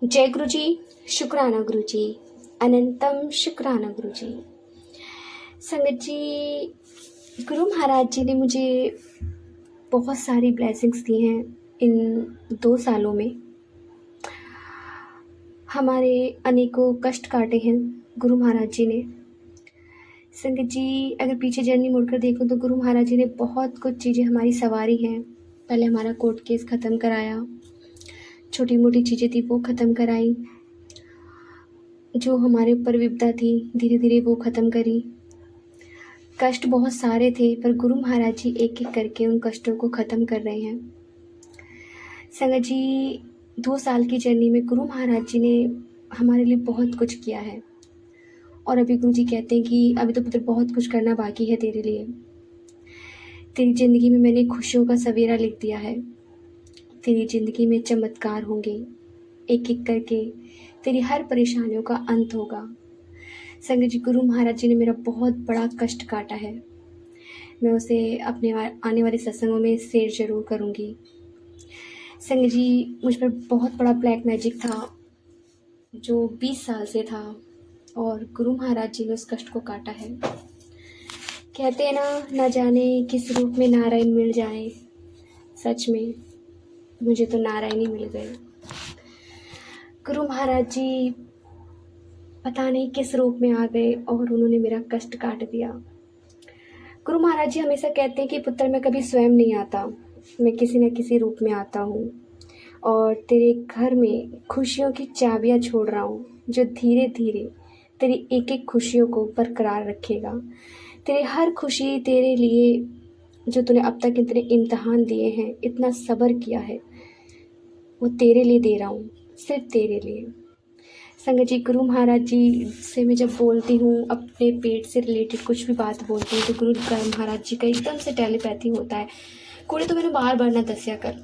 जय गुरु जी। शुक्राना गुरु जी। अनंतम शुक्राना गुरु जी। संगत जी, गुरु महाराज जी ने मुझे बहुत सारी ब्लेसिंग्स दी हैं इन 2 सालों में। हमारे अनेकों कष्ट काटे हैं गुरु महाराज जी ने। संगत जी, अगर पीछे जर्नी मुड़कर देखो तो गुरु महाराज जी ने बहुत कुछ चीज़ें हमारी संवारी हैं। पहले हमारा कोर्ट केस ख़त्म कराया, छोटी मोटी चीज़ें थी वो ख़त्म कराई, जो हमारे ऊपर विपदा थी धीरे धीरे वो ख़त्म करी। कष्ट बहुत सारे थे पर गुरु महाराज जी एक एक करके उन कष्टों को ख़त्म कर रहे हैं। संगत जी, 2 साल की जर्नी में गुरु महाराज जी ने हमारे लिए बहुत कुछ किया है और अभी गुरु जी कहते हैं कि अभी तो पुत्र बहुत कुछ करना बाकी है तेरे लिए। तेरी ज़िंदगी में मैंने खुशियों का सवेरा लिख दिया है। तेरी ज़िंदगी में चमत्कार होंगे, एक एक करके तेरी हर परेशानियों का अंत होगा। संगत जी, गुरु महाराज जी ने मेरा बहुत बड़ा कष्ट काटा है। मैं उसे अपने आने वाले सत्संगों में शेयर जरूर करूँगी। संगत जी, मुझ पर बहुत बड़ा ब्लैक मैजिक था जो 20 साल से था और गुरु महाराज जी ने उस कष्ट को काटा है। कहते हैं ना जाने किस रूप में नारायण मिल जाए। सच में मुझे तो नारायण ही मिल गए। गुरु महाराज जी पता नहीं किस रूप में आ गए और उन्होंने मेरा कष्ट काट दिया। गुरु महाराज जी हमेशा कहते हैं कि पुत्र मैं कभी स्वयं नहीं आता, मैं किसी न किसी रूप में आता हूँ और तेरे घर में खुशियों की चाबियाँ छोड़ रहा हूँ जो धीरे धीरे तेरी एक एक खुशियों को बरकरार रखेगा। तेरी हर खुशी तेरे लिए, जो तूने अब तक इतने इम्तहान दिए हैं, इतना सब्र किया है, वो तेरे लिए दे रहा हूँ, सिर्फ तेरे लिए। संगत जी, गुरु महाराज जी से मैं जब बोलती हूँ, अपने पेट से रिलेटेड कुछ भी बात बोलती हूँ तो गुरु महाराज जी का एकदम से टेलीपैथी होता है। कुड़ी तो मैंने बार बार ना दसिया कर,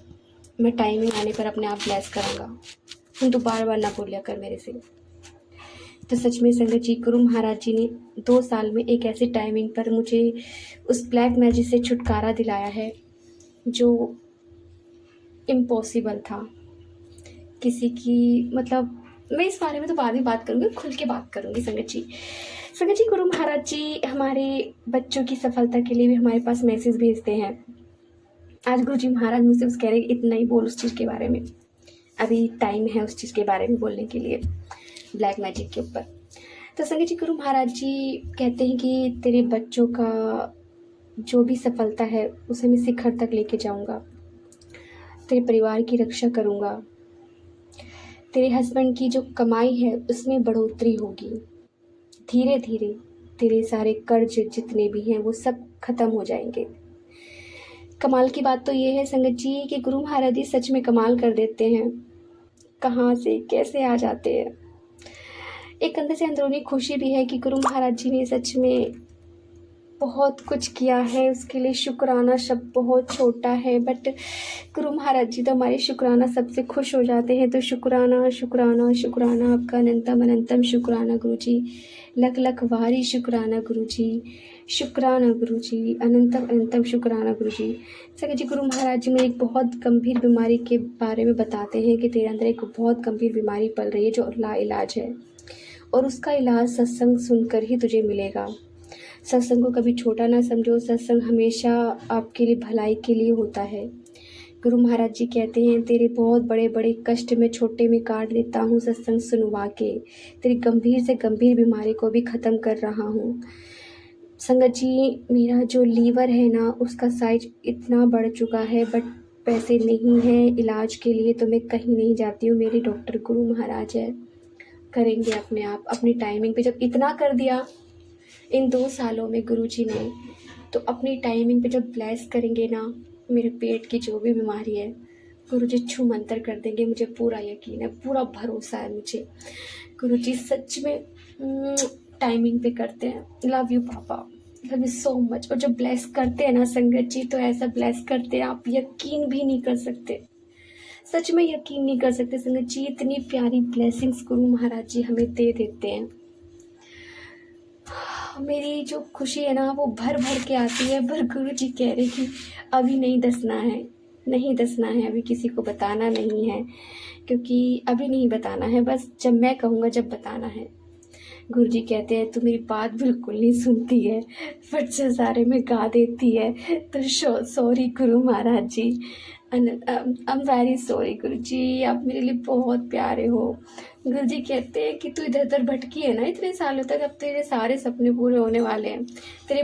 मैं टाइमिंग आने पर अपने आप ब्लेस करांगा, तो बार बार ना बोलिया कर मेरे से। तो सच में संगत जी, गुरु महाराज जी ने 2 साल में एक ऐसी टाइमिंग पर मुझे उस ब्लैक मैजिक से छुटकारा दिलाया है जो इम्पॉसिबल था। किसी की मतलब मैं इस बारे में तो बाद में बात करूँगी, खुल के बात करूँगी। संगत जी, गुरु महाराज जी हमारे बच्चों की सफलता के लिए भी हमारे पास मैसेज भेजते हैं। आज गुरु जी महाराज मुझसे उस कह रहे इतना ही बोल उस चीज़ के बारे में, अभी टाइम है उस चीज़ के बारे में बोलने के लिए, ब्लैक मैजिक के ऊपर। तो संगत जी, गुरु महाराज जी कहते हैं कि तेरे बच्चों का जो भी सफलता है उसे मैं शिखर तक लेके जाऊँगा, तेरे परिवार की रक्षा करूँगा, तेरे हस्बैंड की जो कमाई है उसमें बढ़ोतरी होगी। धीरे धीरे तेरे सारे कर्ज जितने भी हैं वो सब खत्म हो जाएंगे। कमाल की बात तो ये है संगत जी कि गुरु महाराज जी सच में कमाल कर देते हैं, कहाँ से कैसे आ जाते हैं। एक अंदर से अंदरूनी खुशी भी है कि गुरु महाराज जी ने सच में बहुत कुछ किया है, उसके लिए शुक्राना शब्द बहुत छोटा है, बट गुरु महाराज जी तो हमारे शुक्राना सबसे खुश हो जाते हैं। तो शुक्राना शुक्राना शुक्राना आपका अनंतम अनंतम शुक्राना गुरु जी, लख लख वारी शुक्राना गुरु जी, शुक्राना गुरु जी, अनंतम अनंतम शुक्राना गुरु जी। संगत जी, गुरु महाराज जी में एक बहुत गंभीर बीमारी के बारे में बताते हैं कि तेरे अंदर एक बहुत गंभीर बीमारी पल रही है जो लाइलाज है और उसका इलाज सत्संग सुनकर ही तुझे मिलेगा। सत्संग को कभी छोटा ना समझो, सत्संग हमेशा आपके लिए भलाई के लिए होता है। गुरु महाराज जी कहते हैं तेरे बहुत बड़े बड़े कष्ट में छोटे में काट देता हूँ सत्संग सुनवा के, तेरी गंभीर से गंभीर बीमारी को भी ख़त्म कर रहा हूँ। संगत जी, मेरा जो लीवर है ना उसका साइज इतना बढ़ चुका है, बट पैसे नहीं है इलाज के लिए, तो मैं कहीं नहीं जाती हूँ। मेरे डॉक्टर गुरु महाराज है, करेंगे अपने आप अपनी टाइमिंग पे। जब इतना कर दिया इन 2 सालों में गुरु जी ने, तो अपनी टाइमिंग पे जब ब्लेस करेंगे ना, मेरे पेट की जो भी बीमारी है गुरु जी छू मंतर कर देंगे। मुझे पूरा यकीन है, पूरा भरोसा है मुझे। गुरु जी सच में टाइमिंग पे करते हैं। लव यू पापा, लव यू सो मच। और जब ब्लेस करते हैं ना संगत जी, तो ऐसा ब्लेस करते हैं आप यकीन भी नहीं कर सकते, सच में यकीन नहीं कर सकते संगत जी। इतनी प्यारी ब्लेसिंग्स गुरु महाराज जी हमें दे देते हैं। मेरी जो खुशी है ना वो भर भर के आती है, पर गुरु जी कह रहे कि अभी नहीं दसना है, नहीं दसना है, अभी किसी को बताना नहीं है, क्योंकि अभी नहीं बताना है, बस जब मैं कहूँगा जब बताना है। गुरु जी कहते हैं तू मेरी बात बिल्कुल नहीं सुनती है, फट से सारे में गा देती है, तो sorry Guru Maharaj ji, I am very sorry गुरु जी, आप मेरे लिए बहुत प्यारे हो। गुरु जी कहते हैं कि तू इधर उधर भटकी है ना इतने सालों तक, अब तेरे सारे सपने पूरे होने वाले हैं, तेरे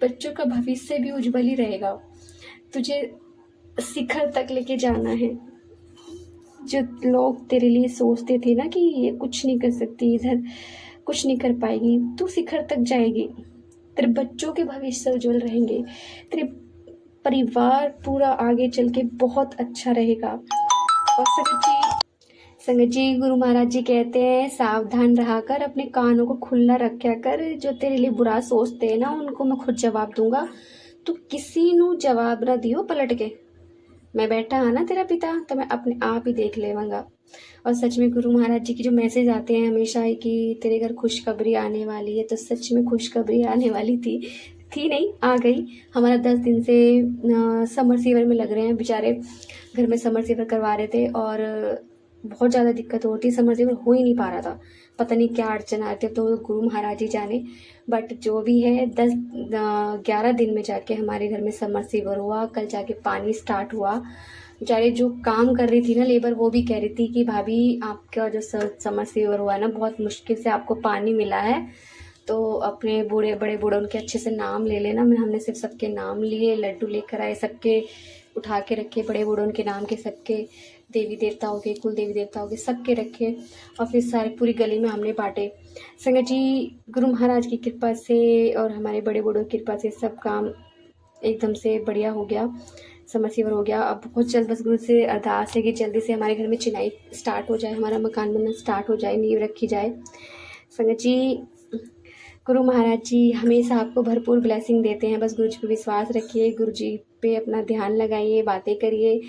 बच्चों का भविष्य भी उज्जवल ही रहेगा, तुझे शिखर तक लेके जाना है। जो लोग तेरे लिए सोचते थे ना कि ये कुछ नहीं कर सकती, इधर कुछ नहीं कर पाएगी, तू शिखर तक जाएगी, तेरे बच्चों के भविष्य उज्जवल रहेंगे, तेरे परिवार पूरा आगे चल के बहुत अच्छा रहेगा। और संगत जी गुरु महाराज जी कहते हैं सावधान रहा कर, अपने कानों को खुला रखा कर, जो तेरे लिए बुरा सोचते हैं ना उनको मैं खुद जवाब दूंगा, तू किसी नू जवाब ना दियो पलट के, मैं बैठा है ना तेरा पिता, तो मैं अपने आप ही देख लेवांगा। और सच में गुरु महाराज जी की जो मैसेज आते हैं हमेशा ही कि तेरे घर खुशखबरी आने वाली है, तो सच में खुशखबरी आने वाली थी नहीं, आ गई। हमारा 10 दिन से समर सीवर में लग रहे हैं, बेचारे घर में समर सीवर करवा रहे थे और बहुत ज़्यादा दिक्कत होती, समर सीवर हो ही नहीं पा रहा था, पता नहीं क्या अड़चन आते, तो गुरु महाराज जी जाने। बट जो भी है 11 दिन में जाके हमारे घर में समर सीवर हुआ, कल जाके पानी स्टार्ट हुआ। बेचारे जो काम कर रही थी ना लेबर, वो भी कह रही थी कि भाभी आपका जो समर सीवर हुआ ना बहुत मुश्किल से आपको पानी मिला है, तो अपने बड़े बूढ़े उनके अच्छे से नाम ले लेना। हमने सिर्फ सबके नाम लिए, लड्डू लेकर आए, सबके उठा के रखे, बड़े बूढ़े उनके नाम के, सबके देवी देवताओं के, कुल देवी देवताओं के सबके रखे, और फिर सारे पूरी गली में हमने बांटे। संगत जी गुरु महाराज की कृपा से और हमारे बड़े बूढ़ों की कृपा से सब काम एकदम से बढ़िया हो गया, समर सीवर हो गया। अब बहुत जल्द बस गुरु से अरदास है कि जल्दी से हमारे घर में चिनाई स्टार्ट हो जाए, हमारा मकान बनना स्टार्ट हो जाए, नींव रखी जाए। संगत जी गुरु महाराज जी हमेशा आपको भरपूर ब्लेसिंग देते हैं, बस गुरु जी पे विश्वास रखिए, गुरु जी पे अपना ध्यान लगाइए, बातें करिए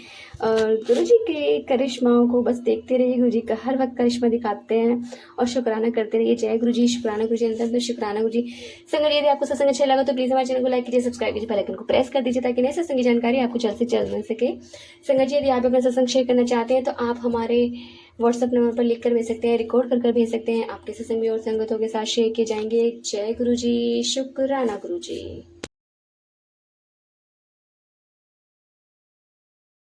और गुरु जी के करिश्माओं को बस देखते रहिए। गुरु जी का हर वक्त करिश्मा दिखाते हैं और शुक्राना करते रहिए। जय गुरु जी, शुक्राना गुरु जी, अंतर शुक्राना गुरु जी। संगत यदि आपको सत्संग अच्छा लगा तो प्लीज़ हमारे चैनल को लाइक कीजिए, सब्सक्राइब कीजिए, बेल आइकन को प्रेस कर दीजिए ताकि नई सत्संग की जानकारी आपको जल्द से जल्द मिल सके। संगत जी यदि आप अपना सत्संग शेयर करना चाहते हैं तो आप हमारे व्हाट्सएप नंबर पर लिख कर भेज सकते हैं, रिकॉर्ड कर भेज सकते हैं, आपके सत्संग भी और संगतों के साथ शेयर किए जाएंगे। जय गुरु जी, शुक्राना गुरु जी।